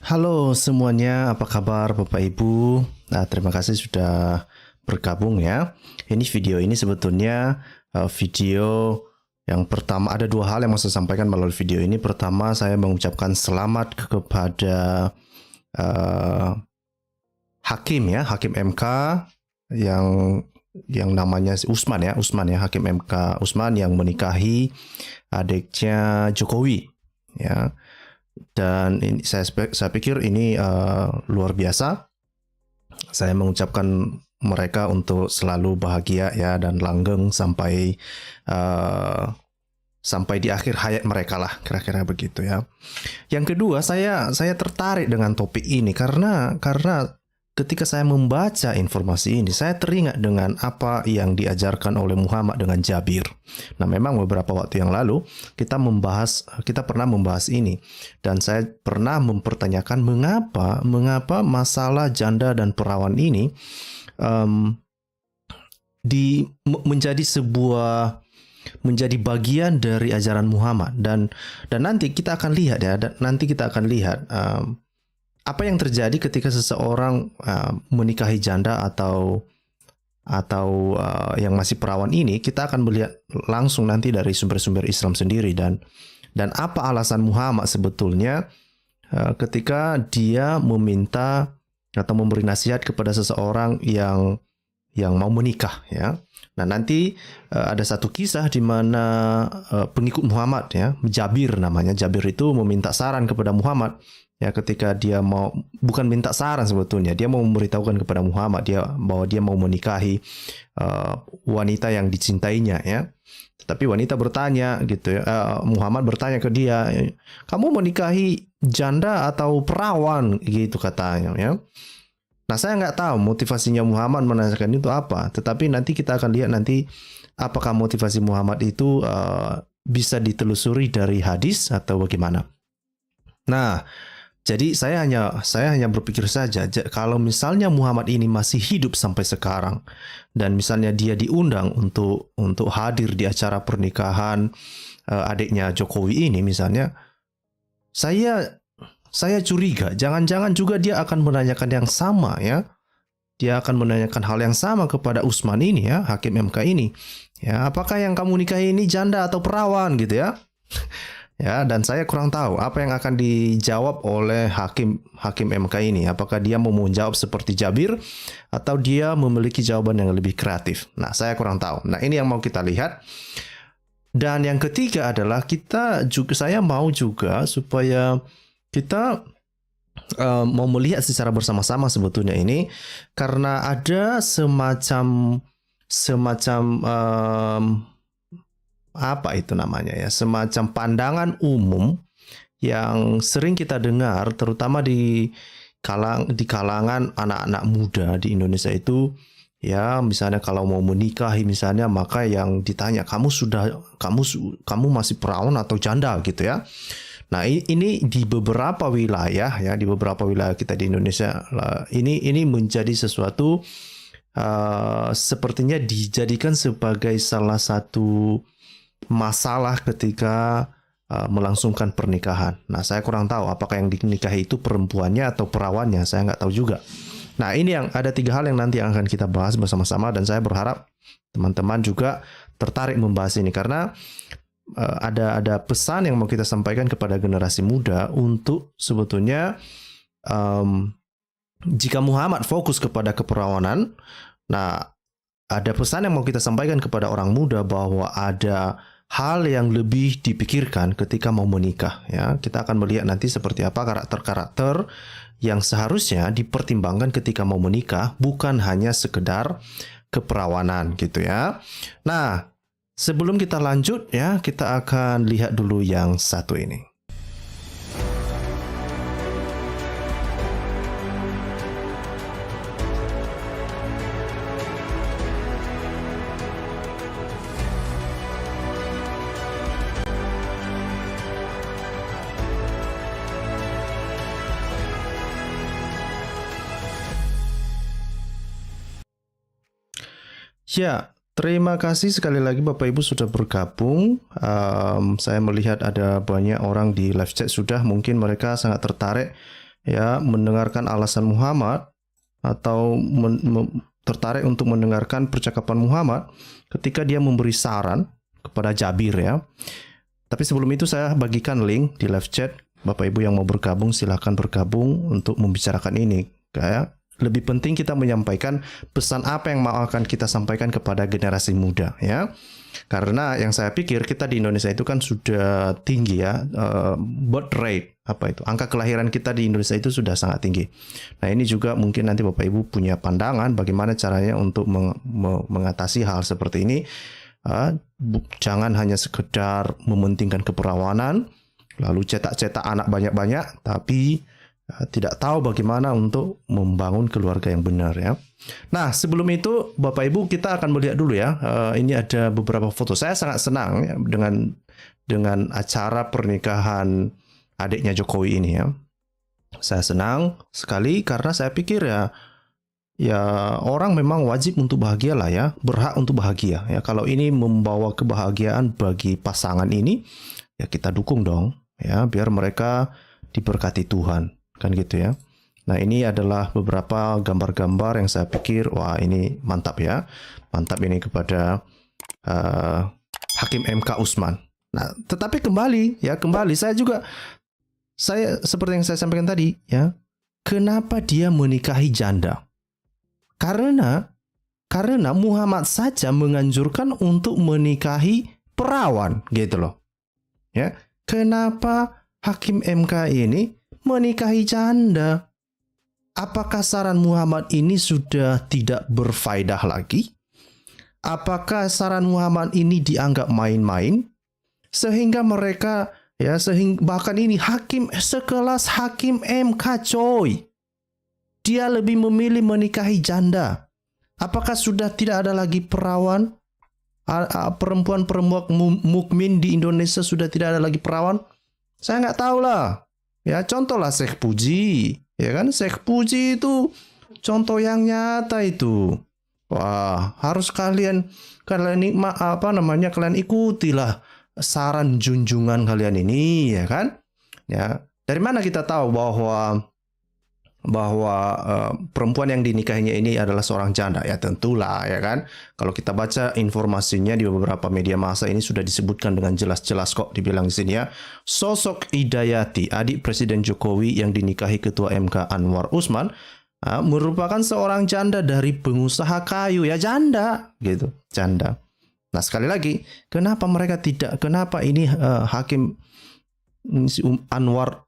Halo semuanya, apa kabar Bapak Ibu? Nah, terima kasih sudah bergabung ya. Ini video ini sebetulnya video yang pertama, ada dua hal yang mau saya sampaikan melalui video ini. Pertama, saya mengucapkan selamat kepada eh, hakim ya, hakim MK yang namanya Usman ya, Hakim MK Usman yang menikahi adiknya Jokowi ya. Dan ini, saya pikir ini luar biasa. Saya mengucapkan mereka untuk selalu bahagia ya dan langgeng sampai di akhir hayat mereka lah, kira-kira begitu ya. Yang kedua, saya tertarik dengan topik ini karena ketika saya membaca informasi ini, saya teringat dengan apa yang diajarkan oleh Muhammad dengan Jabir. Nah, memang beberapa waktu yang lalu kita pernah membahas ini, dan saya pernah mempertanyakan mengapa masalah janda dan perawan ini menjadi bagian dari ajaran Muhammad, dan nanti kita akan lihat ya, apa yang terjadi ketika seseorang menikahi janda atau yang masih perawan ini. Kita akan melihat langsung nanti dari sumber-sumber Islam sendiri, dan apa alasan Muhammad sebetulnya ketika dia meminta atau memberi nasihat kepada seseorang yang mau menikah ya. Nah, nanti ada satu kisah di mana pengikut Muhammad ya, Jabir namanya. Jabir itu meminta saran kepada Muhammad ya, ketika dia mau, bukan minta saran sebetulnya, dia mau memberitahukan kepada Muhammad bahwa dia mau menikahi wanita yang dicintainya ya. Tetapi wanita bertanya gitu ya, Muhammad bertanya ke dia, kamu menikahi janda atau perawan gitu katanya ya. Nah, saya nggak tahu motivasinya Muhammad menanyakan itu apa, tetapi nanti kita akan lihat nanti apakah motivasi Muhammad itu bisa ditelusuri dari hadis atau bagaimana. Nah, jadi saya hanya berpikir saja, kalau misalnya Muhammad ini masih hidup sampai sekarang dan misalnya dia diundang untuk hadir di acara pernikahan adiknya Jokowi ini misalnya, saya curiga jangan-jangan juga dia akan menanyakan yang sama ya. Dia akan menanyakan hal yang sama kepada Usman ini ya, hakim MK ini. Ya, apakah yang kamu nikahi ini janda atau perawan gitu ya? Ya, dan saya kurang tahu apa yang akan dijawab oleh hakim MK ini. Apakah dia mau menjawab seperti Jabir atau dia memiliki jawaban yang lebih kreatif. Nah, saya kurang tahu. Nah, ini yang mau kita lihat. Dan yang ketiga adalah saya mau juga supaya kita mau melihat secara bersama-sama sebetulnya ini, karena ada semacam apa itu namanya ya, semacam pandangan umum yang sering kita dengar terutama di kalangan anak-anak muda di Indonesia itu ya. Misalnya kalau mau menikahi misalnya, maka yang ditanya, kamu masih perawan atau janda gitu ya. Nah, ini di beberapa wilayah ya, di beberapa wilayah kita di Indonesia ini menjadi sesuatu sepertinya dijadikan sebagai salah satu masalah ketika melangsungkan pernikahan. Nah, saya kurang tahu apakah yang dinikahi itu perempuannya atau perawannya, saya nggak tahu juga. Nah, ini yang ada 3 hal yang nanti akan kita bahas bersama-sama, dan saya berharap teman-teman juga tertarik membahas ini, karena ada pesan yang mau kita sampaikan kepada generasi muda untuk sebetulnya jika Muhammad fokus kepada keperawanan, nah ada pesan yang mau kita sampaikan kepada orang muda bahwa ada hal yang lebih dipikirkan ketika mau menikah ya. Kita akan melihat nanti seperti apa karakter-karakter yang seharusnya dipertimbangkan ketika mau menikah, bukan hanya sekedar keperawanan gitu ya. Nah, sebelum kita lanjut ya, kita akan lihat dulu yang satu ini. Ya, terima kasih sekali lagi Bapak Ibu sudah bergabung. Saya melihat ada banyak orang di live chat sudah, mungkin mereka sangat tertarik ya mendengarkan alasan Muhammad atau tertarik untuk mendengarkan percakapan Muhammad ketika dia memberi saran kepada Jabir ya. Tapi sebelum itu saya bagikan link di live chat. Bapak Ibu yang mau bergabung silahkan bergabung untuk membicarakan ini. Kayak lebih penting kita menyampaikan pesan apa yang mau akan kita sampaikan kepada generasi muda ya. Karena yang saya pikir kita di Indonesia itu kan sudah tinggi ya, birth rate angka kelahiran kita di Indonesia itu sudah sangat tinggi. Nah ini juga mungkin nanti Bapak Ibu punya pandangan bagaimana caranya untuk mengatasi hal seperti ini. Jangan hanya sekedar mementingkan keperawanan, lalu cetak-cetak anak banyak-banyak, tapi tidak tahu bagaimana untuk membangun keluarga yang benar ya. Nah sebelum itu Bapak Ibu kita akan melihat dulu ya. Ini ada beberapa foto. Saya sangat senang ya, dengan acara pernikahan adiknya Jokowi ini ya. Saya senang sekali karena saya pikir ya orang memang wajib untuk bahagia lah ya, berhak untuk bahagia ya. Kalau ini membawa kebahagiaan bagi pasangan ini ya kita dukung dong ya, biar mereka diberkati Tuhan. Kan gitu ya. Nah ini adalah beberapa gambar-gambar yang saya pikir wah ini mantap ya. Mantap ini kepada Hakim MK Usman. Nah tetapi kembali saya seperti yang saya sampaikan tadi ya. Kenapa dia menikahi janda? Karena Muhammad saja menganjurkan untuk menikahi perawan gitu loh. Ya. Kenapa Hakim MK ini menikahi janda? Apakah saran Muhammad ini sudah tidak berfaedah lagi? Apakah saran Muhammad ini dianggap main-main? Sehingga mereka bahkan ini hakim sekelas Hakim MK coy. Dia lebih memilih menikahi janda. Apakah sudah tidak ada lagi perawan? Perempuan-perempuan mukmin di Indonesia sudah tidak ada lagi perawan? Saya nggak tahu lah. Ya contohlah Syekh Puji, ya kan? Syekh Puji itu contoh yang nyata itu. Wah, harus kalian ikutilah saran junjungan kalian ini, ya kan? Ya, dari mana kita tahu bahwa perempuan yang dinikahinya ini adalah seorang janda? Ya tentulah ya kan. Kalau kita baca informasinya di beberapa media massa ini sudah disebutkan dengan jelas-jelas kok, dibilang di sini ya. Sosok Hidayati, adik Presiden Jokowi yang dinikahi Ketua MK Anwar Usman, merupakan seorang janda dari pengusaha kayu ya, janda gitu, janda. Nah sekali lagi, kenapa ini Hakim Anwar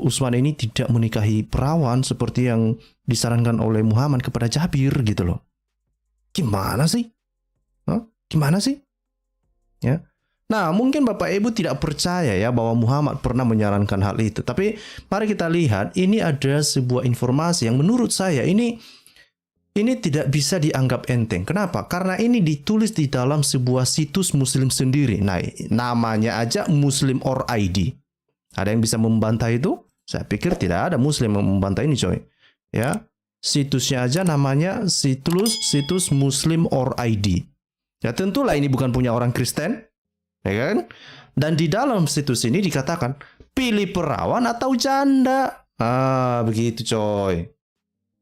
Usman ini tidak menikahi perawan seperti yang disarankan oleh Muhammad kepada Jabir gitu loh. Gimana sih? Gimana sih? Ya. Nah, mungkin Bapak Ibu tidak percaya ya bahwa Muhammad pernah menyarankan hal itu. Tapi mari kita lihat, ini ada sebuah informasi yang menurut saya ini tidak bisa dianggap enteng. Kenapa? Karena ini ditulis di dalam sebuah situs Muslim sendiri. Nah, namanya aja Muslim.or.id. Ada yang bisa membantah itu? Saya pikir tidak ada Muslim yang membantah ini, coy. Ya, situsnya aja namanya situs Muslim.or.id. Ya, tentulah ini bukan punya orang Kristen, ya kan? Dan di dalam situs ini dikatakan pilih perawan atau janda. Begitu, coy.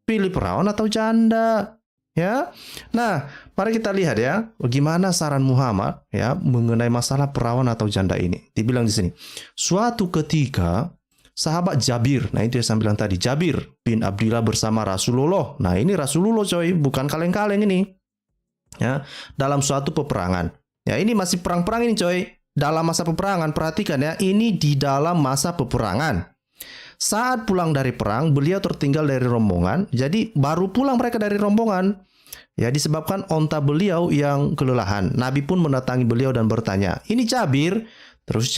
Pilih perawan atau janda, ya. Nah, mari kita lihat ya, bagaimana saran Muhammad ya mengenai masalah perawan atau janda ini. Dibilang di sini, suatu ketika sahabat Jabir, nah itu yang saya bilang tadi, Jabir bin Abdillah bersama Rasulullah. Nah, ini Rasulullah coy, bukan kaleng-kaleng ini. Ya, dalam suatu peperangan. Ya, ini masih perang-perang ini coy. Dalam masa peperangan, perhatikan ya, ini di dalam masa peperangan. Saat pulang dari perang, beliau tertinggal dari rombongan. Jadi baru pulang mereka dari rombongan. Ya, disebabkan onta beliau yang kelelahan. Nabi pun mendatangi beliau dan bertanya, "Ini Jabir?" Terus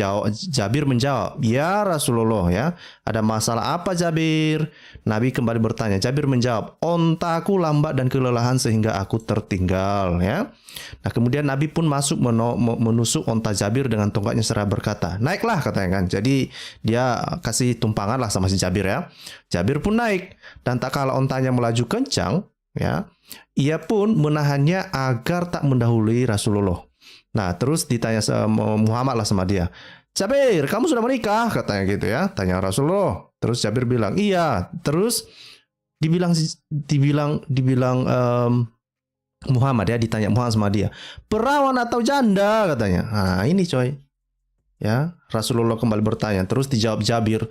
Jabir menjawab, "Ya Rasulullah ya. Ada masalah apa Jabir?" Nabi kembali bertanya. Jabir menjawab, "Ontaku lambat dan kelelahan sehingga aku tertinggal." Ya. Nah kemudian Nabi pun masuk menusuk onta Jabir dengan tongkatnya seraya berkata, "Naiklah," katanya kan. Jadi dia kasih tumpangan lah sama si Jabir ya. Jabir pun naik dan tak kala ontanya melaju kencang, ya, ia pun menahannya agar tak mendahului Rasulullah. Nah, terus ditanya sama Muhammad lah sama dia. "Jabir, kamu sudah menikah?" katanya gitu ya. Tanya Rasulullah. Terus Jabir bilang, iya. Terus dibilang Muhammad ya, ditanya Muhammad sama dia, perawan atau janda katanya. Nah ini coy, ya Rasulullah kembali bertanya, terus dijawab Jabir,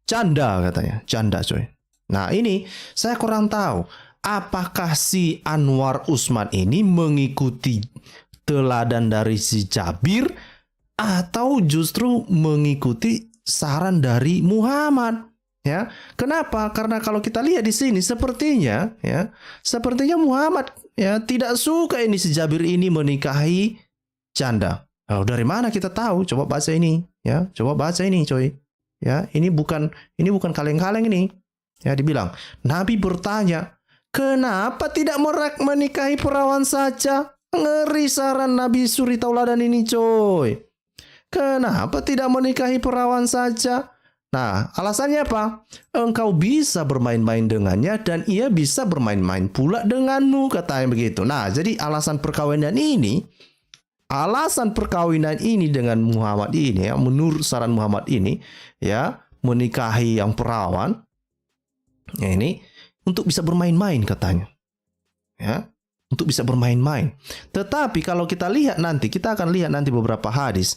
janda katanya, janda coy. Nah ini saya kurang tahu, apakah si Anwar Usman ini mengikuti teladan dari si Jabir atau justru mengikuti saran dari Muhammad. Ya, kenapa? Karena kalau kita lihat di sini sepertinya Muhammad ya tidak suka ini si Jabir ini menikahi janda. Oh, dari mana kita tahu? Coba baca ini, ya. Coba baca ini, coy. Ya, ini bukan kaleng-kaleng ini. Ya, dibilang, Nabi bertanya, "Kenapa tidak menikahi perawan saja?" Ngeri saran Nabi suri tauladan ini, coy. Kenapa tidak menikahi perawan saja? Nah, alasannya apa? Engkau bisa bermain-main dengannya dan ia bisa bermain-main pula denganmu, katanya begitu. Nah, jadi alasan perkawinan ini dengan Muhammad ini, ya, menurut saran Muhammad ini, ya, menikahi yang perawan, ya, ini untuk bisa bermain-main katanya. Ya, untuk bisa bermain-main. Tetapi kalau kita akan lihat nanti beberapa hadis.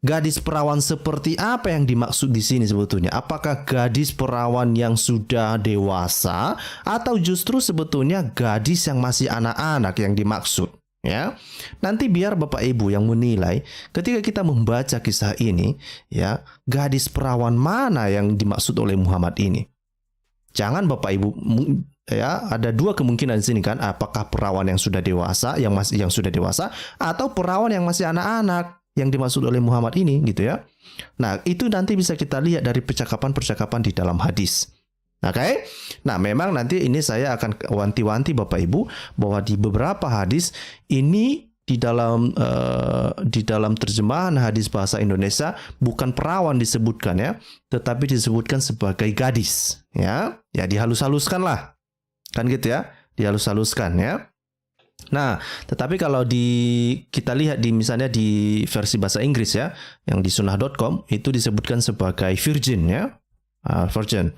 Gadis perawan seperti apa yang dimaksud di sini sebetulnya? Apakah gadis perawan yang sudah dewasa atau justru sebetulnya gadis yang masih anak-anak yang dimaksud? Ya, nanti biar Bapak Ibu yang menilai ketika kita membaca kisah ini, ya, gadis perawan mana yang dimaksud oleh Muhammad ini? Jangan Bapak Ibu, ya, ada dua kemungkinan di sini kan, apakah perawan yang sudah dewasa, yang sudah dewasa, atau perawan yang masih anak-anak yang dimaksud oleh Muhammad ini, gitu ya. Nah, itu nanti bisa kita lihat dari percakapan-percakapan di dalam hadis. Oke? Nah, memang nanti ini saya akan wanti-wanti Bapak Ibu bahwa di beberapa hadis ini di dalam terjemahan hadis bahasa Indonesia bukan perawan disebutkan ya, tetapi disebutkan sebagai gadis, ya. Ya dihalus-haluskan lah. Kan gitu ya, dihalus-haluskan ya. Nah, tetapi kalau kita lihat misalnya di versi bahasa Inggris ya, yang di sunnah.com itu disebutkan sebagai virgin ya, virgin.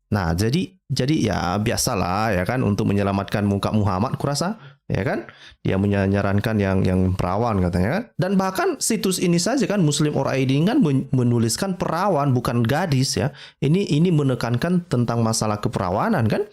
Nah, jadi ya biasalah ya kan, untuk menyelamatkan muka Muhammad kurasa ya kan, dia menyarankan yang perawan katanya kan. Dan bahkan situs ini saja kan, Muslim or ID kan menuliskan perawan bukan gadis ya. Ini menekankan tentang masalah keperawanan kan.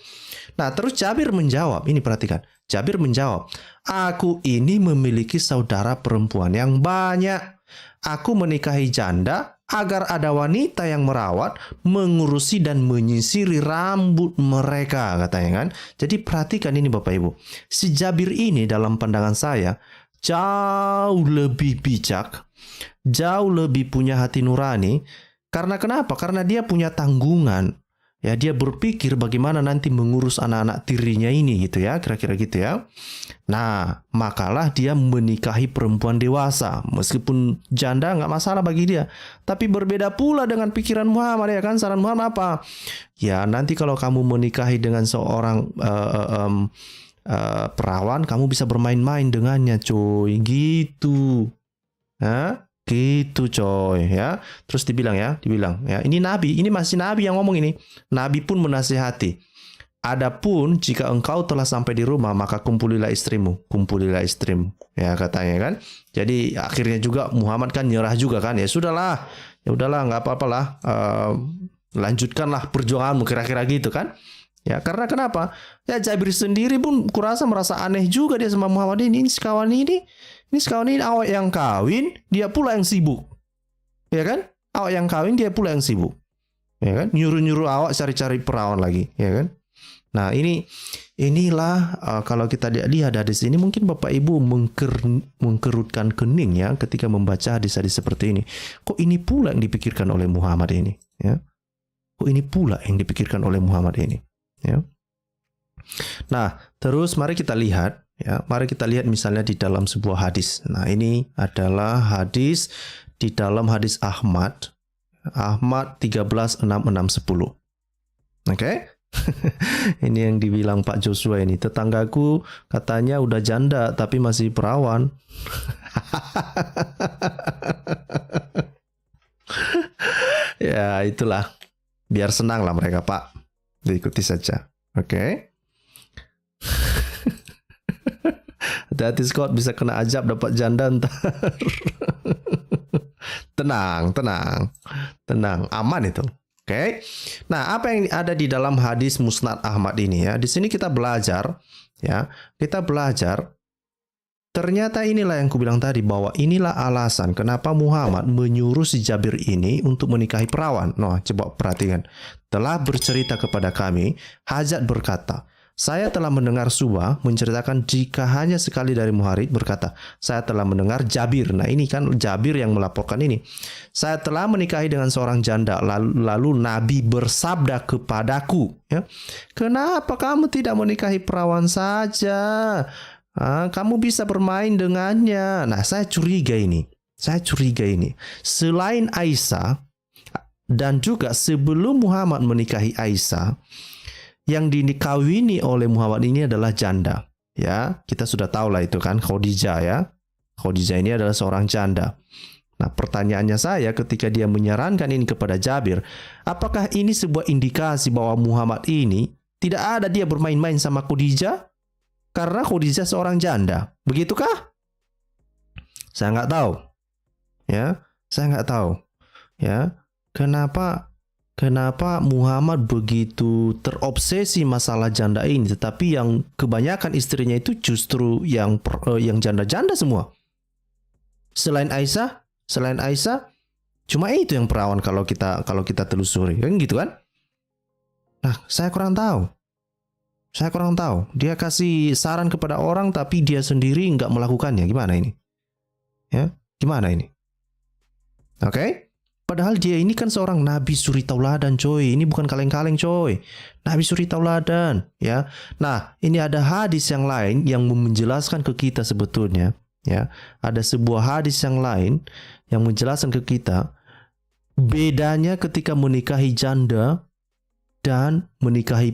Nah, terus Jabir menjawab, ini perhatikan. Jabir menjawab, aku ini memiliki saudara perempuan yang banyak. Aku menikahi janda agar ada wanita yang merawat, mengurusi dan menyisiri rambut mereka, katanya kan. Jadi perhatikan ini Bapak Ibu. Si Jabir ini dalam pandangan saya jauh lebih bijak, jauh lebih punya hati nurani. Karena kenapa? Karena dia punya tanggungan. Ya, dia berpikir bagaimana nanti mengurus anak-anak tirinya ini gitu ya, kira-kira gitu ya. Nah, makalah dia menikahi perempuan dewasa. Meskipun janda nggak masalah bagi dia. Tapi berbeda pula dengan pikiran Muhammad ya kan. Saran Muhammad apa? Ya, nanti kalau kamu menikahi dengan seorang perawan, kamu bisa bermain-main dengannya cuy. Gitu. Hah? Gitu coy ya. Terus dibilang ya, ini Nabi, ini masih Nabi yang ngomong ini. Nabi pun menasihati. Adapun jika engkau telah sampai di rumah, maka kumpulilah istrimu. Ya katanya kan. Jadi akhirnya juga Muhammad kan nyerah juga kan. Ya udahlah, nggak apa-apalah. Lanjutkanlah perjuanganmu, kira-kira gitu kan. Ya karena kenapa? Ya Jabir sendiri pun kurasa merasa aneh juga dia sama Muhammad ini sekawan ini. Ini sekawan ini awak yang kawin, dia pula yang sibuk. Ya kan? Awak yang kawin, dia pula yang sibuk. Ya kan? Nyuruh-nyuruh awak cari-cari perawan lagi, ya kan? Nah, inilah kalau kita lihat hadis ini, mungkin Bapak Ibu mengkerutkan kening ya ketika membaca hadis-hadis seperti ini. Kok ini pula yang dipikirkan oleh Muhammad ini, ya? Kok ini pula yang dipikirkan oleh Muhammad ini, ya? Nah, terus mari kita lihat misalnya di dalam sebuah hadis. Nah, ini adalah hadis di dalam hadis Ahmad 13:6-10. Oke? Ini yang dibilang Pak Joshua ini. Tetanggaku katanya udah janda tapi masih perawan. Ya, itulah. Biar senang lah mereka, Pak. Diikuti saja. Oke. Hati-hati Scott, bisa kena ajab dapat janda ntar. Tenang, tenang. Tenang, aman itu. Oke. Nah, apa yang ada di dalam hadis Musnad Ahmad ini ya? Di sini kita belajar ya. Kita belajar ternyata inilah yang kubilang tadi, bahwa inilah alasan kenapa Muhammad menyuruh si Jabir ini untuk menikahi perawan. Nah, coba perhatikan. Telah bercerita kepada kami, Hajat berkata, saya telah mendengar Subah menceritakan jika hanya sekali dari Muharid berkata, saya telah mendengar Jabir. Nah, ini kan Jabir yang melaporkan ini. Saya telah menikahi dengan seorang janda, lalu Nabi bersabda kepadaku, ya, kenapa kamu tidak menikahi perawan saja? Kamu bisa bermain dengannya. Nah, saya curiga ini. Selain Aisyah, dan juga sebelum Muhammad menikahi Aisyah, yang dinikahwini oleh Muhammad ini adalah janda. Ya, kita sudah tahu lah itu kan, Khadijah ya. Khadijah ini adalah seorang janda. Nah, pertanyaannya saya ketika dia menyarankan ini kepada Jabir, apakah ini sebuah indikasi bahwa Muhammad ini tidak ada dia bermain-main sama Khadijah? Karena Khadijah seorang janda. Begitukah? Saya nggak tahu. Ya, saya nggak tahu. Ya, kenapa Muhammad begitu terobsesi masalah janda ini, tetapi yang kebanyakan istrinya itu justru yang janda-janda semua. Selain Aisyah, cuma itu yang perawan kalau kita telusuri, kan gitu kan? Nah, saya kurang tahu. Dia kasih saran kepada orang tapi dia sendiri nggak melakukannya. Gimana ini? Ya, gimana ini? Oke? Padahal dia ini kan seorang nabi suri tauladan, coy. Ini bukan kaleng-kaleng, coy. Nabi suri tauladan, ya. Nah, ini ada hadis yang lain yang menjelaskan ke kita sebetulnya, ya. Ada sebuah hadis yang lain yang menjelaskan ke kita bedanya ketika menikahi janda dan menikahi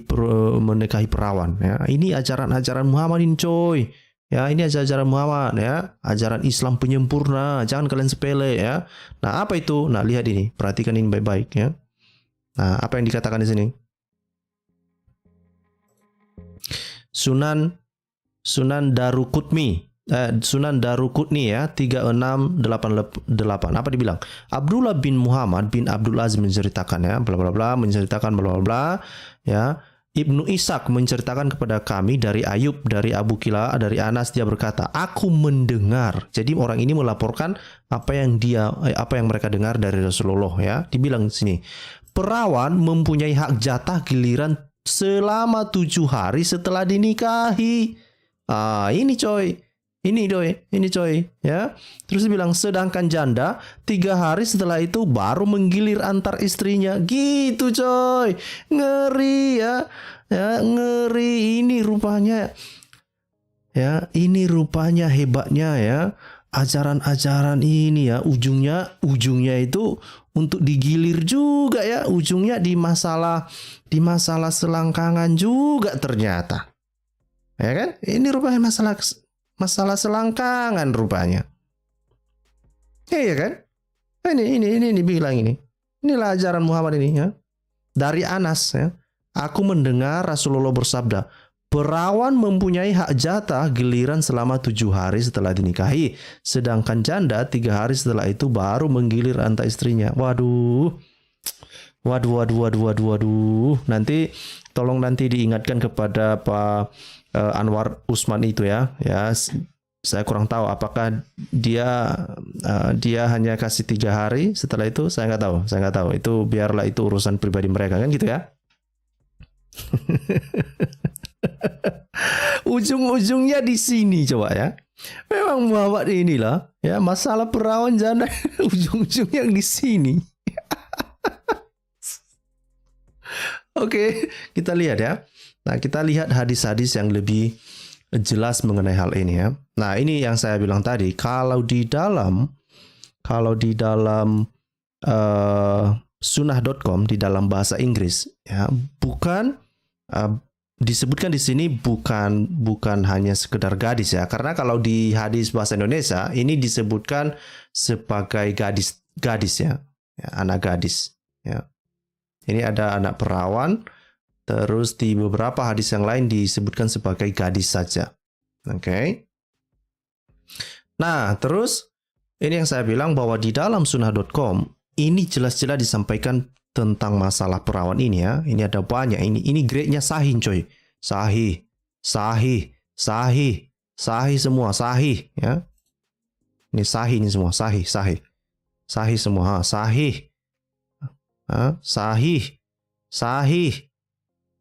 perawan, ya. Ini ajaran-ajaran Muhammad ini, coy. Ya, ini ajaran Muhammad, ya. Ajaran Islam penyempurna, jangan kalian sepele, ya. Nah, apa itu? Nah, lihat ini, perhatikan ini baik-baik, ya. Nah, apa yang dikatakan di sini? Sunan Daruqutni, ya, 3688. Apa dibilang? Abdullah bin Muhammad bin Abdul Aziz menceritakan, ya, bla bla bla, menceritakan bla bla bla, ya. Ibnu Ishaq menceritakan kepada kami dari Ayub, dari Abu Kila, dari Anas, dia berkata, aku mendengar. Jadi orang ini melaporkan apa yang mereka dengar dari Rasulullah, ya. Dibilang di sini, perawan mempunyai hak jatah giliran selama 7 hari setelah dinikahi. Ini coy. Ini coy, ya. Terus bilang sedangkan janda 3 hari setelah itu baru menggilir antar istrinya. Gitu coy. Ngeri ya. Ya, ngeri ini rupanya. Ya, ini rupanya hebatnya ya. Ajaran-ajaran ini ya, ujungnya itu untuk digilir juga ya. Ujungnya di masalah selangkangan juga ternyata. Ya kan? Ini rupanya masalah selangkangan rupanya. Iya kan? Ini bilang ini. Inilah ajaran Muhammad ini, ya. Dari Anas, ya. Aku mendengar Rasulullah bersabda, perawan mempunyai hak jatah giliran selama 7 hari setelah dinikahi, sedangkan janda 3 hari setelah itu baru menggilir antar istrinya. Waduh. Nanti tolong diingatkan kepada Pak Anwar Usman itu ya. Ya, saya kurang tahu apakah dia hanya kasih 3 hari, setelah itu saya nggak tahu. Itu biarlah itu urusan pribadi mereka, kan gitu ya. Ujung-ujungnya di sini coba ya. Memang Muhammad inilah ya, masalah perawan janda ujung-ujungnya di sini. Oke, kita lihat ya. Nah, kita lihat hadis-hadis yang lebih jelas mengenai hal ini ya. Nah, ini yang saya bilang tadi, kalau di dalam sunnah.com di dalam bahasa Inggris ya, bukan disebutkan di sini bukan hanya sekedar gadis ya, karena kalau di hadis bahasa Indonesia ini disebutkan sebagai gadis ya, anak gadis ya. Ini ada anak perawan, terus di beberapa hadis yang lain disebutkan sebagai gadis saja. Oke. Nah, terus ini yang saya bilang bahwa di dalam sunnah.com ini jelas-jelas disampaikan tentang masalah perawan ini ya. Ini ada banyak. Ini grade-nya sahih, coy. Sahih, sahih, sahih, sahih semua, sahih ya. Ini sahih ini semua, sahih, sahih. Sahih semua, sahih. Sahih. Sahih.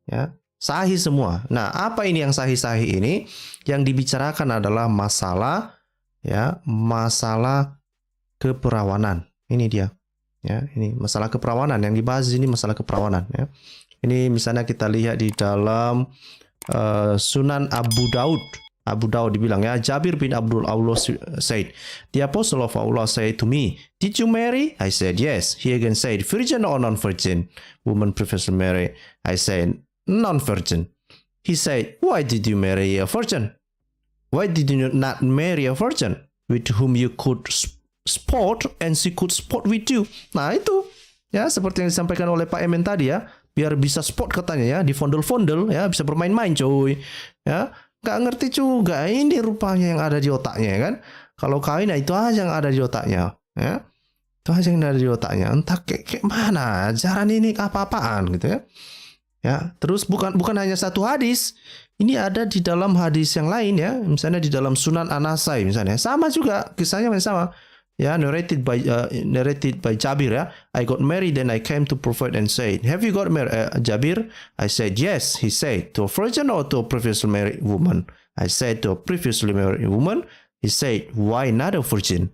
Ya, sahih semua. Nah, apa ini yang sahih-sahih ini? Yang dibicarakan adalah masalah keperawanan. Ini dia. Ya, ini masalah keperawanan yang dibahas ini, masalah keperawanan ya. Ini misalnya kita lihat di dalam Sunan Abu Daud. Abu Daud dibilang ya, Jabir bin Abdul Allah said, the apostle of Allah said to me, did you marry? I said yes. He again said, virgin or non-virgin? Woman prefers to marry. I said non-virgin. He said, why did you marry a virgin? Why did you not marry a virgin with whom you could sport and she could sport with you? Nah itu ya, seperti yang disampaikan oleh Pak Emen tadi ya, biar bisa sport katanya ya, di fondel-fondel ya, bisa bermain-main cuy ya. Nggak ngerti juga ini rupanya yang ada di otaknya ya kan. Kalau kawin itu aja yang ada di otaknya ya. Itu aja yang ada di otaknya. Entah kayak mana ajaran ini apa-apaan gitu ya. Ya, terus bukan hanya satu hadis. Ini ada di dalam hadis yang lain ya. Misalnya di dalam Sunan An-Nasai misalnya. Sama juga kisahnya masih sama. Ya, narrated by Jabir ya. I got married and I came to Prophet and said, have you got married, Jabir? I said yes. He said, to a virgin or to a previously married woman? I said, to a previously married woman. He said, why not a virgin?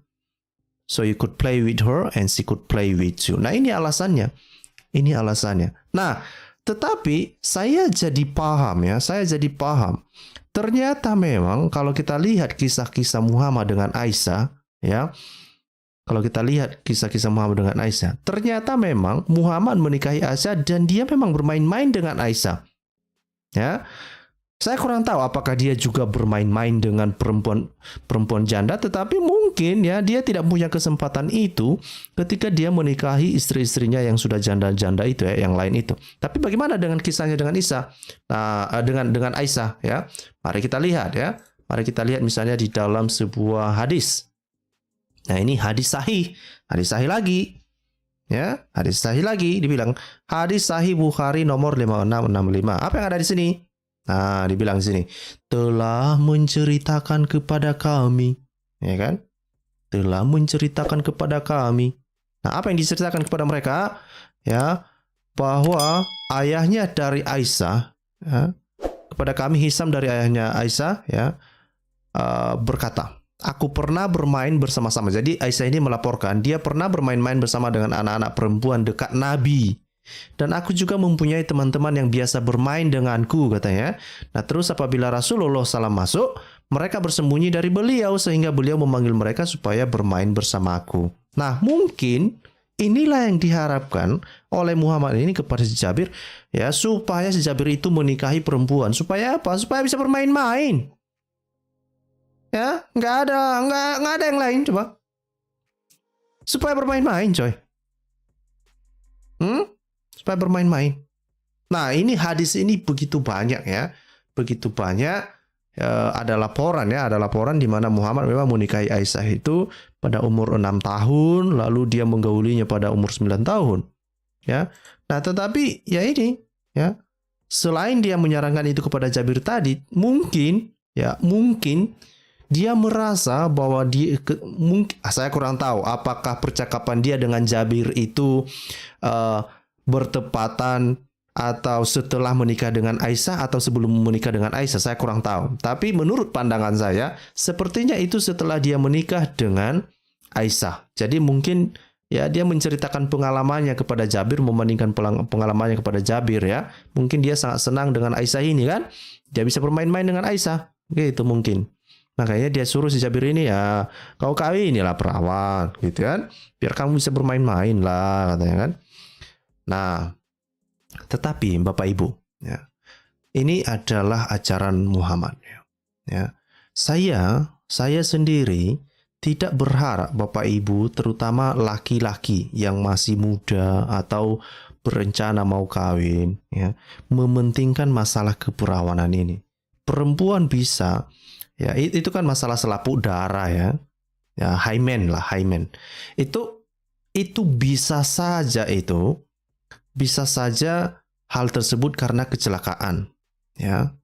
So you could play with her and she could play with you. Nah ini alasannya. Ini alasannya. Nah, tetapi saya jadi paham ya. Saya jadi paham. Ternyata memang kalau kita lihat kisah-kisah Muhammad dengan Aisyah ya. Kalau kita lihat kisah-kisah Muhammad dengan Aisyah, ternyata memang Muhammad menikahi Aisyah dan dia memang bermain-main dengan Aisyah. Ya, saya kurang tahu apakah dia juga bermain-main dengan perempuan janda, tetapi mungkin ya dia tidak punya kesempatan itu ketika dia menikahi istri-istrinya yang sudah janda-janda itu ya, yang lain itu. Tapi bagaimana dengan kisahnya dengan Aisyah? Nah, dengan Aisyah ya. Mari kita lihat ya. Mari kita lihat misalnya di dalam sebuah hadis. Nah ini hadis sahih lagi, ya hadis sahih lagi dibilang hadis sahih Bukhari nomor 5665. Apa yang ada di sini? Nah dibilang di sini telah menceritakan kepada kami, ya kan? Telah menceritakan kepada kami. Nah apa yang diceritakan kepada mereka? Ya bahwa ayahnya dari Aisyah, ya, kepada kami Hisam dari ayahnya Aisyah, ya berkata. Aku pernah bermain bersama-sama. Jadi Aisyah ini melaporkan dia pernah bermain-main bersama dengan anak-anak perempuan dekat Nabi. Dan aku juga mempunyai teman-teman yang biasa bermain denganku katanya. Nah terus apabila Rasulullah SAW masuk, mereka bersembunyi dari beliau sehingga beliau memanggil mereka supaya bermain bersama aku. Nah mungkin inilah yang diharapkan oleh Muhammad ini kepada si Jabir ya, supaya si Jabir itu menikahi perempuan. Supaya apa? Supaya bisa bermain-main. Ya, nggak ada yang lain coba. Supaya bermain-main, coy. Supaya bermain-main. Nah, ini hadis ini begitu banyak ya. Begitu banyak ada laporan di mana Muhammad memang menikahi Aisyah itu pada umur 6 tahun, lalu dia menggaulinya pada umur 9 tahun. Ya. Nah, tetapi ya ini ya. Selain dia menyarankan itu kepada Jabir tadi, mungkin dia merasa bahwa saya kurang tahu apakah percakapan dia dengan Jabir itu bertepatan atau setelah menikah dengan Aisyah atau sebelum menikah dengan Aisyah, saya kurang tahu. Tapi menurut pandangan saya, sepertinya itu setelah dia menikah dengan Aisyah. Jadi mungkin ya dia menceritakan pengalamannya kepada Jabir, membandingkan pengalamannya kepada Jabir ya. Mungkin dia sangat senang dengan Aisyah ini kan. Dia bisa bermain-main dengan Aisyah. Gitu mungkin. Makanya dia suruh si Jabir ini ya, kau kawinilah perawan gitu kan, biar kamu bisa bermain-main lah katanya kan. Nah, tetapi Bapak Ibu ya, ini adalah ajaran Muhammad ya. Saya sendiri tidak berharap Bapak Ibu, terutama laki-laki yang masih muda atau berencana mau kawin, ya, mementingkan masalah keperawanan ini. Perempuan bisa, ya itu kan masalah selaput darah ya hymen lah hymen. Itu bisa saja hal tersebut karena kecelakaan, ya.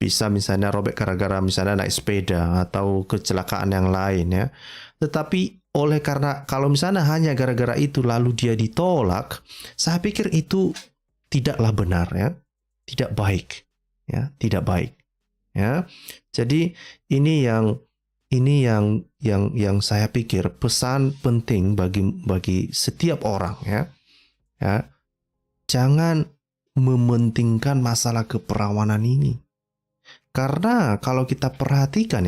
Bisa misalnya robek gara-gara misalnya naik sepeda atau kecelakaan yang lain ya. Tetapi karena kalau misalnya hanya gara-gara itu lalu dia ditolak, saya pikir itu tidaklah benar ya. Tidak baik. Ya, tidak baik. Ya. Jadi ini yang saya pikir pesan penting bagi setiap orang ya. Ya. Jangan mementingkan masalah keperawanan ini. Karena kalau kita perhatikan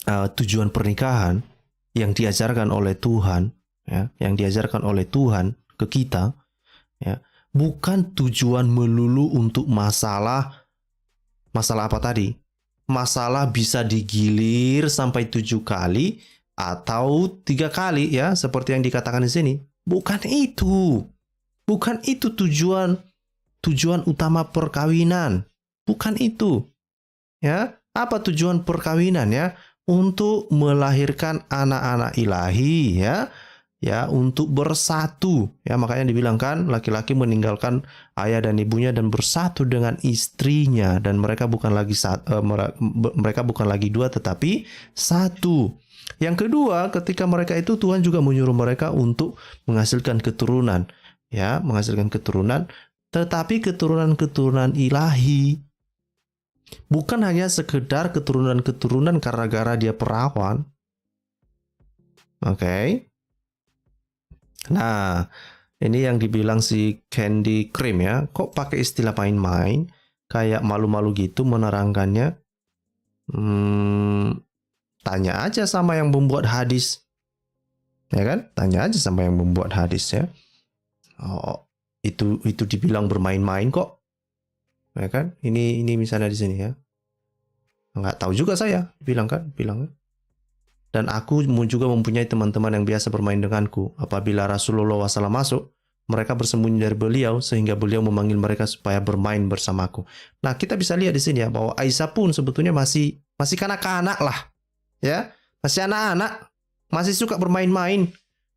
tujuan pernikahan yang diajarkan oleh Tuhan, ya, yang diajarkan oleh Tuhan ke kita, ya, bukan tujuan melulu untuk masalah apa tadi? Masalah bisa digilir sampai 7 kali atau 3 kali, ya, seperti yang dikatakan di sini. Bukan itu tujuan utama perkawinan. Bukan itu. Ya, apa tujuan perkawinan ya? Untuk melahirkan anak-anak ilahi ya. Ya, untuk bersatu. Ya, makanya dibilangkan laki-laki meninggalkan ayah dan ibunya dan bersatu dengan istrinya dan mereka bukan lagi dua tetapi satu. Yang kedua, ketika mereka itu Tuhan juga menyuruh mereka untuk menghasilkan keturunan. Ya, menghasilkan keturunan. Tetapi keturunan-keturunan ilahi. Bukan hanya sekedar keturunan-keturunan gara-gara dia perawan. Oke. Nah, ini yang dibilang si Candy Cream ya. Kok pakai istilah main-main? Kayak malu-malu gitu menerangkannya. Tanya aja sama yang membuat hadis. Ya kan? Tanya aja sama yang membuat hadis ya. Oh, itu dibilang bermain-main kok, ya kan? Ini misalnya di sini ya, nggak tahu juga saya, bilang. Dan aku juga mempunyai teman-teman yang biasa bermain denganku. Apabila Rasulullah SAW masuk, mereka bersembunyi dari beliau sehingga beliau memanggil mereka supaya bermain bersamaku. Nah, kita bisa lihat di sini ya bahwa Aisyah pun sebetulnya masih kanak-kanak lah, ya, masih anak-anak, masih suka bermain-main.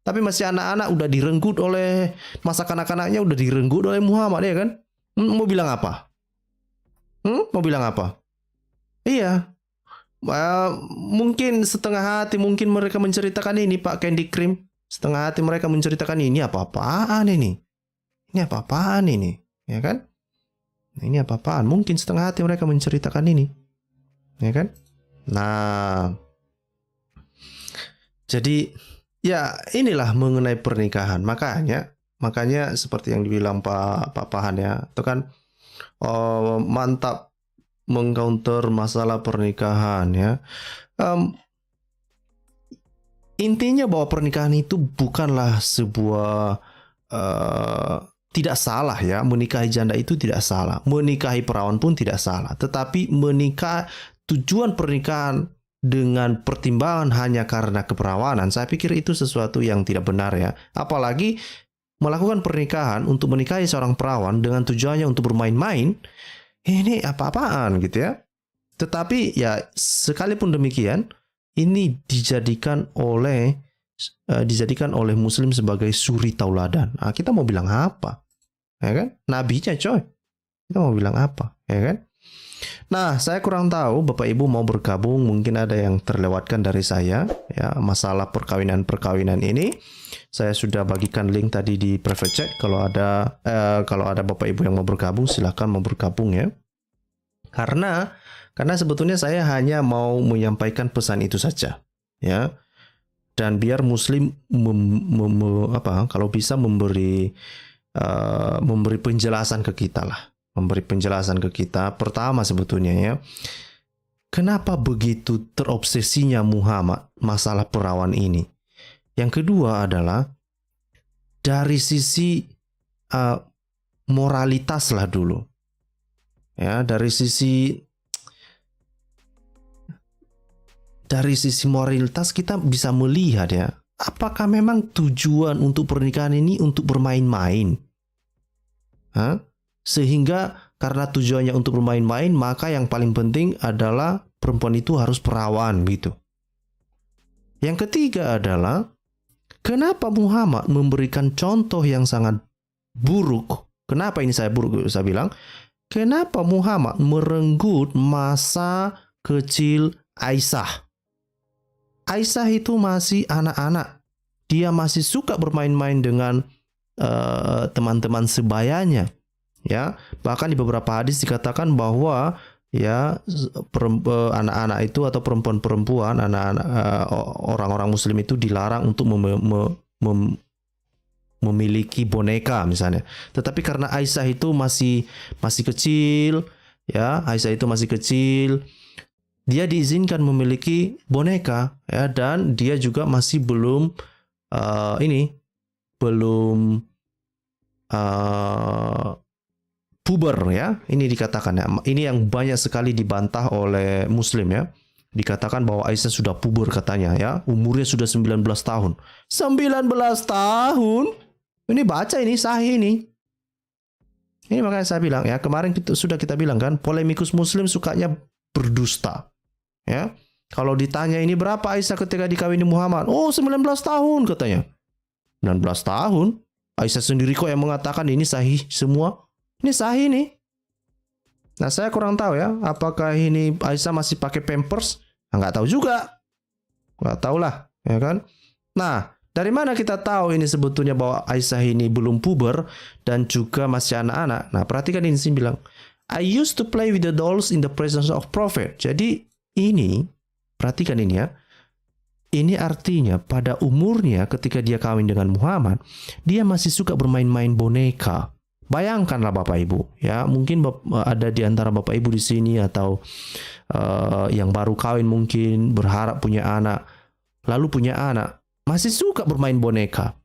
Tapi masih anak-anak udah direnggut oleh masa kanak-kanaknya, udah direnggut oleh Muhammad ya kan? Mau bilang apa? Mau bilang apa? Iya. Mungkin setengah hati mungkin mereka menceritakan ini Pak Candy Cream. Setengah hati mereka menceritakan ini apa-apaan ini? Ini apa-apaan ini? Ya kan? Ini apa-apaan? Mungkin setengah hati mereka menceritakan ini. Ya kan? Nah. Jadi ya, inilah mengenai pernikahan. Makanya seperti yang dibilang Pak Pahan ya, itu kan mantap mengcounter masalah pernikahan ya. Intinya bahwa pernikahan itu bukanlah sebuah tidak salah ya, menikahi janda itu tidak salah, menikahi perawan pun tidak salah. Tetapi tujuan pernikahan dengan pertimbangan hanya karena keperawanan, saya pikir itu sesuatu yang tidak benar ya. Apalagi melakukan pernikahan untuk menikahi seorang perawan dengan tujuannya untuk bermain-main, ini apa-apaan gitu ya. Tetapi ya sekalipun demikian, ini dijadikan oleh Muslim sebagai suri tauladan. Nah, kita mau bilang apa? Ya kan? Nabinya coy. Kita mau bilang apa? Ya kan? Nah, saya kurang tahu Bapak Ibu mau bergabung, mungkin ada yang terlewatkan dari saya ya, masalah perkawinan ini. Saya sudah bagikan link tadi di private chat. Kalau ada Bapak Ibu yang mau bergabung, silakan mau bergabung ya. Karena sebetulnya saya hanya mau menyampaikan pesan itu saja ya. Dan biar Muslim kalau bisa memberi penjelasan ke kita lah. Memberi penjelasan ke kita. Pertama sebetulnya ya, kenapa begitu terobsesinya Muhammad masalah perawan ini? Yang kedua adalah dari sisi moralitas lah dulu. Ya, dari sisi moralitas kita bisa melihat ya, apakah memang tujuan untuk pernikahan ini untuk bermain-main? Sehingga karena tujuannya untuk bermain-main, maka yang paling penting adalah perempuan itu harus perawan gitu. Yang ketiga adalah, kenapa Muhammad memberikan contoh yang sangat buruk? Kenapa ini saya buruk? Saya bilang, kenapa Muhammad merenggut masa kecil Aisyah? Aisyah itu masih anak-anak. Dia masih suka bermain-main dengan teman-teman sebayanya. Ya, bahkan di beberapa hadis dikatakan bahwa ya anak-anak itu atau perempuan-perempuan, anak-anak orang-orang Muslim itu dilarang untuk memiliki boneka misalnya. Tetapi karena Aisyah itu masih kecil, ya, Aisyah itu masih kecil, dia diizinkan memiliki boneka, ya, dan dia juga masih belum puber, ya. Ini dikatakan, ya. Ini yang banyak sekali dibantah oleh Muslim, ya. Dikatakan bahwa Aisyah sudah puber katanya, ya. Umurnya sudah 19 tahun. 19 tahun? Ini baca ini sahih ini. Ini makanya saya bilang, ya, kemarin sudah kita bilang kan, polemikus Muslim sukanya berdusta. Ya. Kalau ditanya ini berapa Aisyah ketika dikawini Muhammad? Oh, 19 tahun katanya. 19 tahun? Aisyah sendiri kok yang mengatakan ini sahih semua. Ini sahih nih. Nah, saya kurang tahu ya, apakah ini Aisyah masih pakai pampers? Nah, nggak tahu juga. Nggak tahu lah, ya kan? Nah, dari mana kita tahu ini sebetulnya bahwa Aisyah ini belum puber dan juga masih anak-anak? Nah, perhatikan ini sini bilang, I used to play with the dolls in the presence of prophet. Jadi ini, perhatikan ini ya. Ini artinya pada umurnya ketika dia kawin dengan Muhammad, dia masih suka bermain-main boneka. Bayangkanlah Bapak Ibu, ya, mungkin ada di antara Bapak Ibu di sini atau yang baru kawin mungkin berharap punya anak, lalu punya anak, masih suka bermain boneka.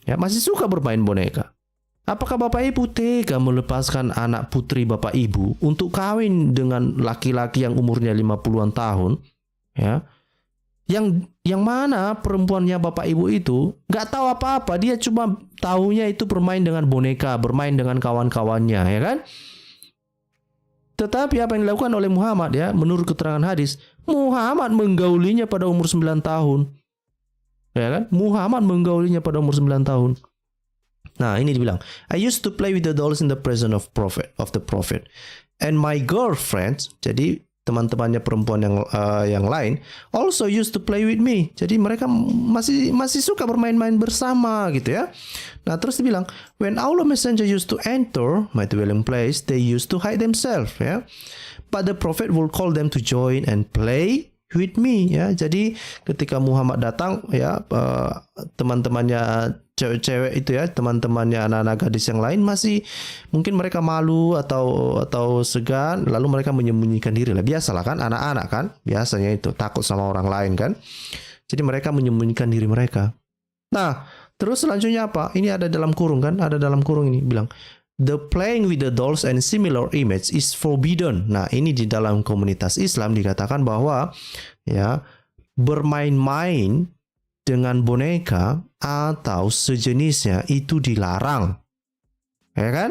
Ya, masih suka bermain boneka. Apakah Bapak Ibu tega melepaskan anak putri Bapak Ibu untuk kawin dengan laki-laki yang umurnya 50-an tahun, ya? Yang mana perempuannya Bapak Ibu itu nggak tahu apa-apa, dia cuma tahunya itu bermain dengan boneka, bermain dengan kawan-kawannya, ya kan? Tetapi apa yang dilakukan oleh Muhammad, ya, menurut keterangan hadis, Muhammad menggaulinya pada umur 9 tahun. Ya kan? Muhammad menggaulinya pada umur 9 tahun. Nah, ini dibilang, I used to play with the dolls in the presence of the prophet. And my girlfriends, jadi teman-temannya perempuan yang lain also used to play with me. Jadi mereka masih suka bermain-main bersama gitu ya. Nah, terus dibilang, when Allah Messenger used to enter my dwelling place, they used to hide themselves, ya. But the prophet will call them to join and play with me, ya. Jadi ketika Muhammad datang, ya, teman-temannya cewek-cewek itu, ya, teman-temannya anak-anak gadis yang lain masih mungkin mereka malu atau segan, lalu mereka menyembunyikan diri lah. Biasalah kan, anak-anak kan, biasanya itu takut sama orang lain kan. Jadi mereka menyembunyikan diri mereka. Nah, terus selanjutnya apa? Ini ada dalam kurung kan, ada dalam kurung ini bilang, the playing with the dolls and similar image is forbidden. Nah, ini di dalam komunitas Islam dikatakan bahwa, ya, bermain-main dengan boneka atau sejenisnya itu dilarang, ya kan?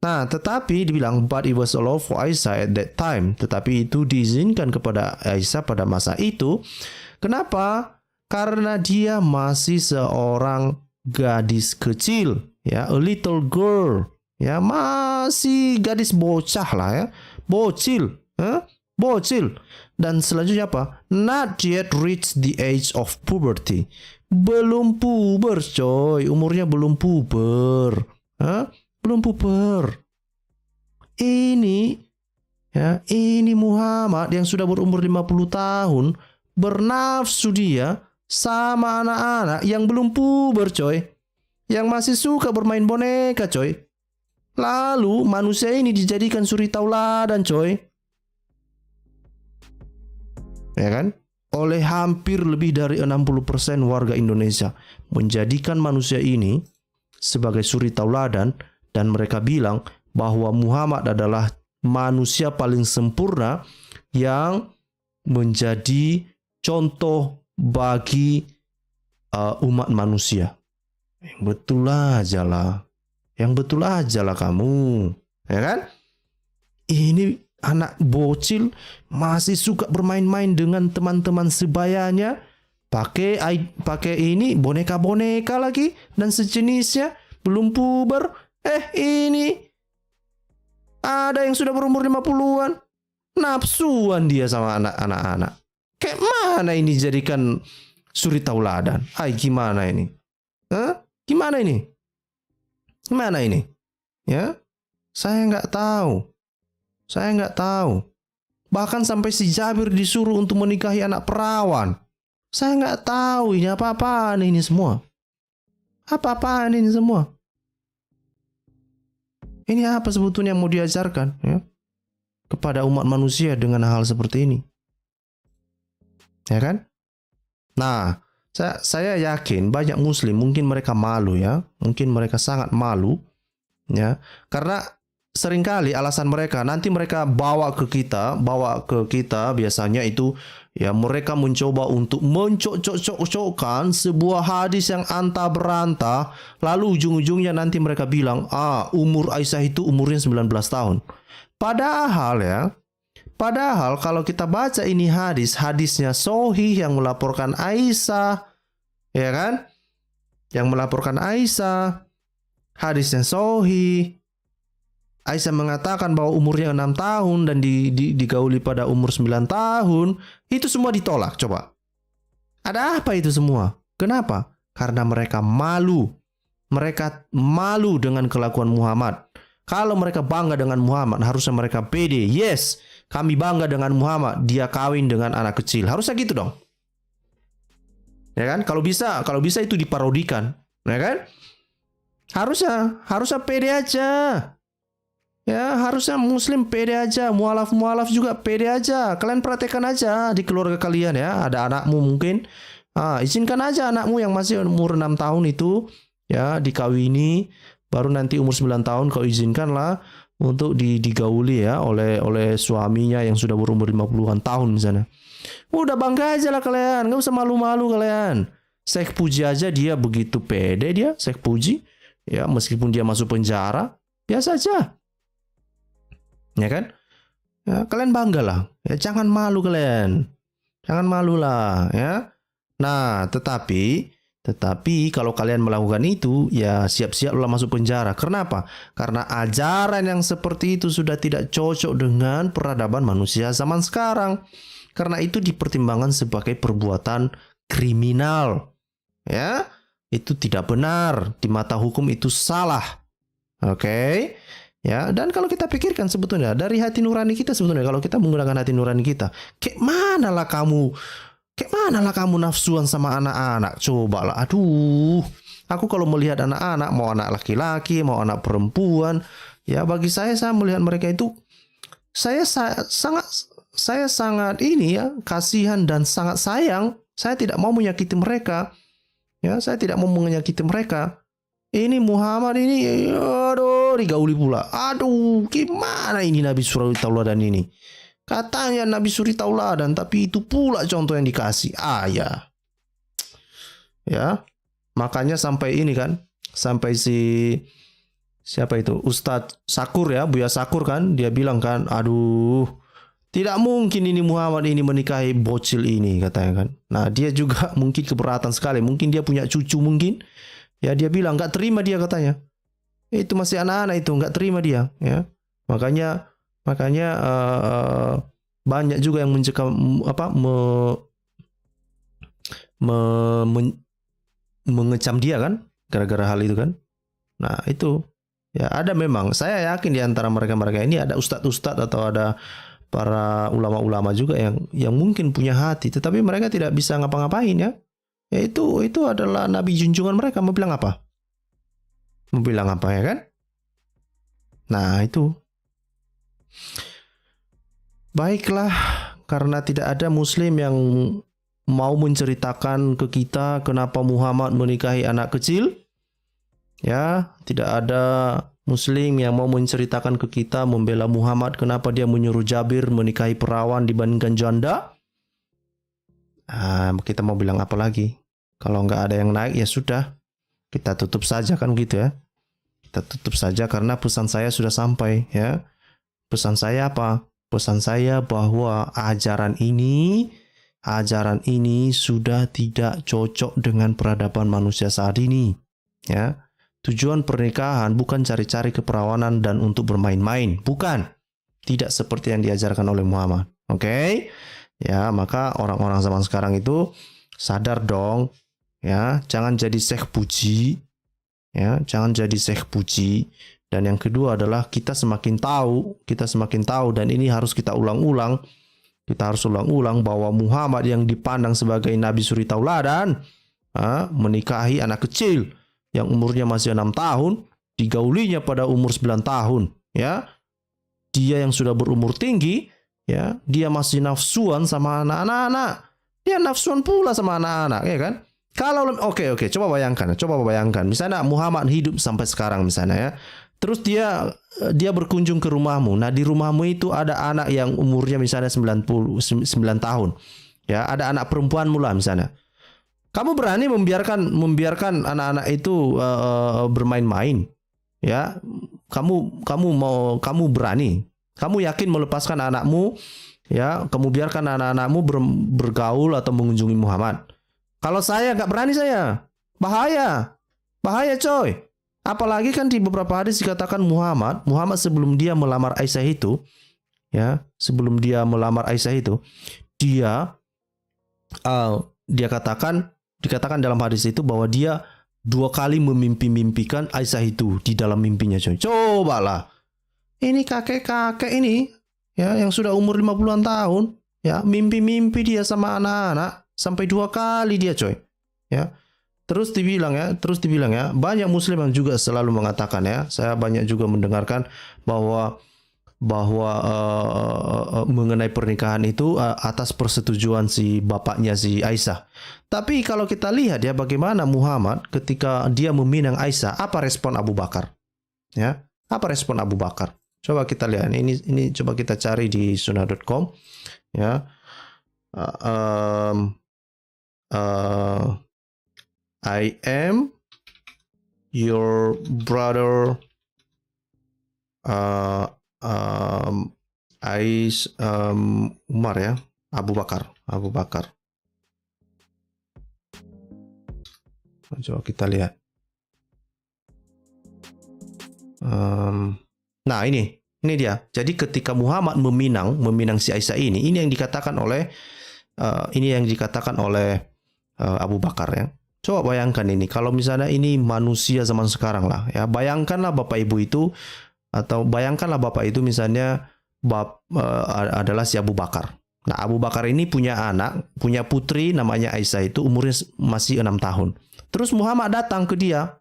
Nah, tetapi dibilang, but it was allowed for Aisyah at that time. Tetapi itu diizinkan kepada Aisyah pada masa itu. Kenapa? Karena dia masih seorang gadis kecil, ya, a little girl, ya, masih gadis bocah lah, ya, bocil, bocil. Dan selanjutnya apa? Not yet reach the age of puberty. Belum puber, coy. Umurnya belum puber. Belum puber. Ini, ya, ini Muhammad yang sudah berumur 50 tahun bernafsu dia sama anak-anak yang belum puber, coy. Yang masih suka bermain boneka, coy. Lalu manusia ini dijadikan suri tauladan, coy. Ya kan? Oleh hampir lebih dari 60% warga Indonesia, menjadikan manusia ini sebagai suri tauladan, dan mereka bilang bahwa Muhammad adalah manusia paling sempurna yang menjadi contoh bagi umat manusia. Yang betul aja lah. Yang betul aja lah kamu. Ya kan? Ini anak bocil masih suka bermain-main dengan teman-teman sebayanya. Pakai ini boneka-boneka lagi dan sejenisnya. Belum puber. Ini ada yang sudah berumur 50-an. Nafsuan dia sama anak-anak. Kayak mana ini jadikan suri tauladan? Gimana ini? Gimana ini? Gimana ini? Ya, saya nggak tahu. Saya nggak tahu. Bahkan sampai si Jabir disuruh untuk menikahi anak perawan. Saya nggak tahu ini apa-apaan ini semua. Apa-apaan ini semua? Ini apa sebetulnya yang mau diajarkan ya, kepada umat manusia dengan hal seperti ini? Ya kan? Nah, saya yakin banyak muslim mungkin mereka malu ya. Mungkin mereka sangat malu ya. Karena seringkali alasan mereka nanti mereka bawa ke kita biasanya itu ya, mereka mencoba untuk mencocok-cocokkan sebuah hadis yang antah berantah, lalu ujung-ujungnya nanti mereka bilang umur Aisyah itu umurnya 19 tahun. Padahal kalau kita baca ini hadisnya sahih yang melaporkan Aisyah, ya kan? Yang melaporkan Aisyah, hadisnya sahih. Aisyah mengatakan bahwa umurnya 6 tahun dan digauli pada umur 9 tahun. Itu semua ditolak, coba. Ada apa itu semua? Kenapa? Karena mereka malu. Mereka malu dengan kelakuan Muhammad. Kalau mereka bangga dengan Muhammad, harusnya mereka pede. Yes, kami bangga dengan Muhammad. Dia kawin dengan anak kecil. Harusnya gitu dong. Ya kan? Kalau bisa itu diparodikan. Ya kan? Harusnya pede aja. Ya, harusnya muslim pede aja, mualaf juga pede aja. Kalian praktekkan aja di keluarga kalian ya. Ada anakmu mungkin, izinkan aja anakmu yang masih umur 6 tahun itu ya dikawini, baru nanti umur 9 tahun kau izinkanlah untuk digauli ya oleh suaminya yang sudah berumur 50-an tahun misalnya. Udah bangga aja lah kalian, enggak usah malu-malu kalian. Syekh Puji aja dia begitu pede dia, Syekh Puji. Ya, meskipun dia masuk penjara, biasa aja. Ya kan? Ya, kalian banggalah. Ya, jangan malu kalian. Jangan malulah ya. Nah, tetapi kalau kalian melakukan itu, ya siap-siaplah masuk penjara. Kenapa? Karena ajaran yang seperti itu sudah tidak cocok dengan peradaban manusia zaman sekarang. Karena itu dipertimbangkan sebagai perbuatan kriminal. Ya, itu tidak benar. Di mata hukum itu salah. Oke? Ya, dan kalau kita pikirkan sebetulnya dari hati nurani kita, sebetulnya kalau kita menggunakan hati nurani kita, kayak mana lah kamu nafsuan sama anak-anak? Coba lah, aduh. Aku kalau melihat anak-anak, mau anak laki-laki, mau anak perempuan, ya bagi saya melihat mereka itu, saya sangat ini ya, kasihan dan sangat sayang. Saya tidak mau menyakiti mereka. Ya, saya tidak mau menyakiti mereka. Ini Muhammad ini, aduh, digauli pula. Aduh, gimana ini Nabi Suri Tauladan ini? Katanya Nabi Suri Tauladan, tapi itu pula contoh yang dikasih. Ya, makanya sampai ini kan, sampai siapa itu? Ustadz Sakur ya, Buya Sakur kan, dia bilang kan, aduh, tidak mungkin ini Muhammad ini menikahi bocil ini katanya kan. Nah, dia juga mungkin keberatan sekali. Mungkin dia punya cucu mungkin. Ya, dia bilang nggak terima dia katanya. Itu masih anak-anak itu nggak terima dia. Ya, makanya banyak juga yang mengecam dia kan, gara-gara hal itu kan. Nah, itu ya ada memang. Saya yakin di antara mereka ini ada ustadz-ustadz atau ada para ulama-ulama juga yang mungkin punya hati, tetapi mereka tidak bisa ngapa-ngapain ya. Ya itu adalah nabi junjungan mereka. Mau bilang apa? Ya kan? Nah, itu. Baiklah, karena tidak ada muslim yang mau menceritakan ke kita kenapa Muhammad menikahi anak kecil. Ya, tidak ada muslim yang mau menceritakan ke kita membela Muhammad kenapa dia menyuruh Jabir menikahi perawan dibandingkan janda. Kita mau bilang apa lagi? Kalau nggak ada yang naik ya sudah, kita tutup saja kan gitu ya. Kita tutup saja karena pesan saya sudah sampai ya. Pesan saya apa? Pesan saya bahwa ajaran ini sudah tidak cocok dengan peradaban manusia saat ini. Ya. Tujuan pernikahan bukan cari-cari keperawanan dan untuk bermain-main, bukan. Tidak seperti yang diajarkan oleh Muhammad. Oke? Ya, maka orang-orang zaman sekarang itu sadar dong. Ya, jangan jadi syekh puji. Ya, jangan jadi syekh puji. Dan yang kedua adalah kita semakin tahu dan ini harus kita ulang-ulang. Kita harus ulang-ulang bahwa Muhammad yang dipandang sebagai nabi suri tauladan, menikahi anak kecil yang umurnya masih 6 tahun, digaulinya pada umur 9 tahun, ya. Dia yang sudah berumur tinggi, ya, dia masih nafsuan sama anak-anak. Dia nafsuan pula sama anak-anak, ya kan? Kalau oke, coba bayangkan. Misalnya Muhammad hidup sampai sekarang misalnya ya. Terus dia berkunjung ke rumahmu. Nah, di rumahmu itu ada anak yang umurnya misalnya 99 tahun. Ya, ada anak perempuanmu lah misalnya. Kamu berani membiarkan anak-anak itu bermain-main? Ya, kamu berani? Kamu yakin melepaskan anakmu? Ya, kamu biarkan anak-anakmu bergaul atau mengunjungi Muhammad? Kalau saya nggak berani saya, bahaya coy. Apalagi kan di beberapa hadis dikatakan Muhammad sebelum dia melamar Aisyah itu, ya, dikatakan dalam hadis itu bahwa dia 2 kali memimpikan Aisyah itu di dalam mimpinya coy. Cobalah. Ini kakek-kakek ini ya yang sudah umur 50-an tahun, ya, mimpi dia sama anak-anak sampai 2 kali dia coy. Ya. Terus dibilang ya, banyak muslim yang juga selalu mengatakan ya, saya banyak juga mendengarkan bahwa mengenai pernikahan itu atas persetujuan si bapaknya si Aisyah. Tapi kalau kita lihat ya bagaimana Muhammad ketika dia meminang Aisyah, apa respon Abu Bakar? Ya, apa respon Abu Bakar? Coba kita lihat. Ini coba kita cari di sunnah.com ya. I am your brother Umar ya, Abu Bakar. Coba kita lihat. Nah ini dia. Jadi ketika Muhammad meminang si Aisyah ini yang dikatakan oleh Abu Bakar ya. Coba bayangkan ini, kalau misalnya ini manusia zaman sekarang lah ya, bayangkanlah bapak ibu itu misalnya adalah si Abu Bakar. Nah, Abu Bakar ini punya putri namanya Aisyah itu umurnya masih 6 tahun. Terus Muhammad datang ke dia,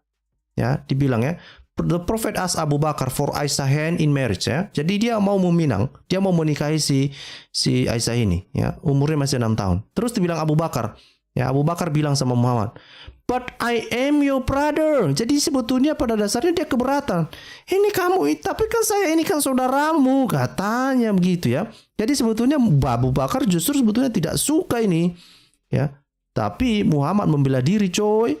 ya, dibilang ya, the Prophet asked Abu Bakar for Aisyah hand in marriage ya. Jadi dia mau menikahi si Aisyah ini, ya, umurnya masih 6 tahun. Terus dibilang Abu Bakar bilang sama Muhammad, but I am your brother. Jadi sebetulnya pada dasarnya dia keberatan. Tapi kan saya ini kan saudaramu, katanya begitu ya. Jadi sebetulnya Abu Bakar justru sebetulnya tidak suka ini, ya. Tapi Muhammad membela diri, coy.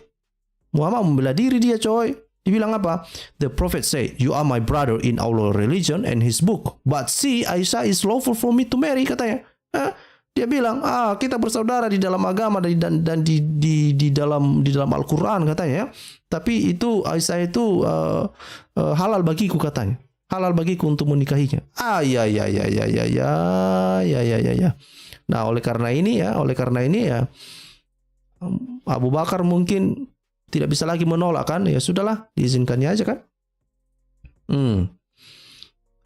Dibilang apa? The Prophet said, you are my brother in our religion and his book. But see, Aisyah is lawful for me to marry, katanya. Dia bilang, kita bersaudara di dalam agama dan di dalam Al-Quran, katanya ya. Tapi itu Aisyah itu halal bagiku, katanya. Halal bagiku untuk menikahinya. Ya. Nah, oleh karena ini ya Abu Bakar mungkin tidak bisa lagi menolak kan. Ya sudahlah, diizinkannya aja kan.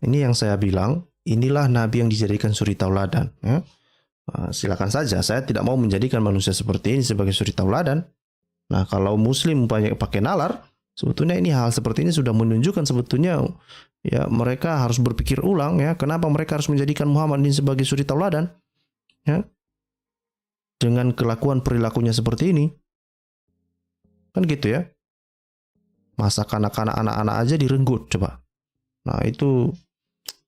Ini yang saya bilang, inilah nabi yang dijadikan suri tauladan, ya. Silakan saja, saya tidak mau menjadikan manusia seperti ini sebagai suri tauladan. Nah, kalau muslim banyak pakai nalar, sebetulnya ini hal seperti ini sudah menunjukkan sebetulnya ya mereka harus berpikir ulang ya, kenapa mereka harus menjadikan Muhammad ini sebagai suri tauladan, ya, dengan kelakuan perilakunya seperti ini. Kan gitu ya. Masa kanak-kanak anak-anak aja direnggut coba. Nah, itu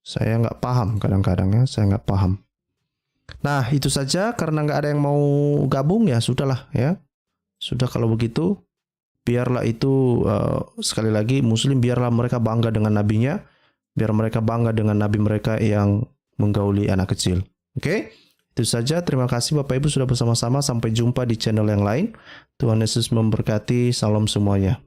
saya nggak paham kadang-kadang ya, saya nggak paham. Nah, itu saja, karena nggak ada yang mau gabung ya sudahlah ya. Sudah kalau begitu, biarlah itu sekali lagi Muslim biarlah mereka bangga dengan nabinya, biar mereka bangga dengan nabi mereka yang menggauli anak kecil. Oke? Itu saja. Terima kasih Bapak Ibu sudah bersama-sama. Sampai jumpa di channel yang lain. Tuhan Yesus memberkati. Salam semuanya.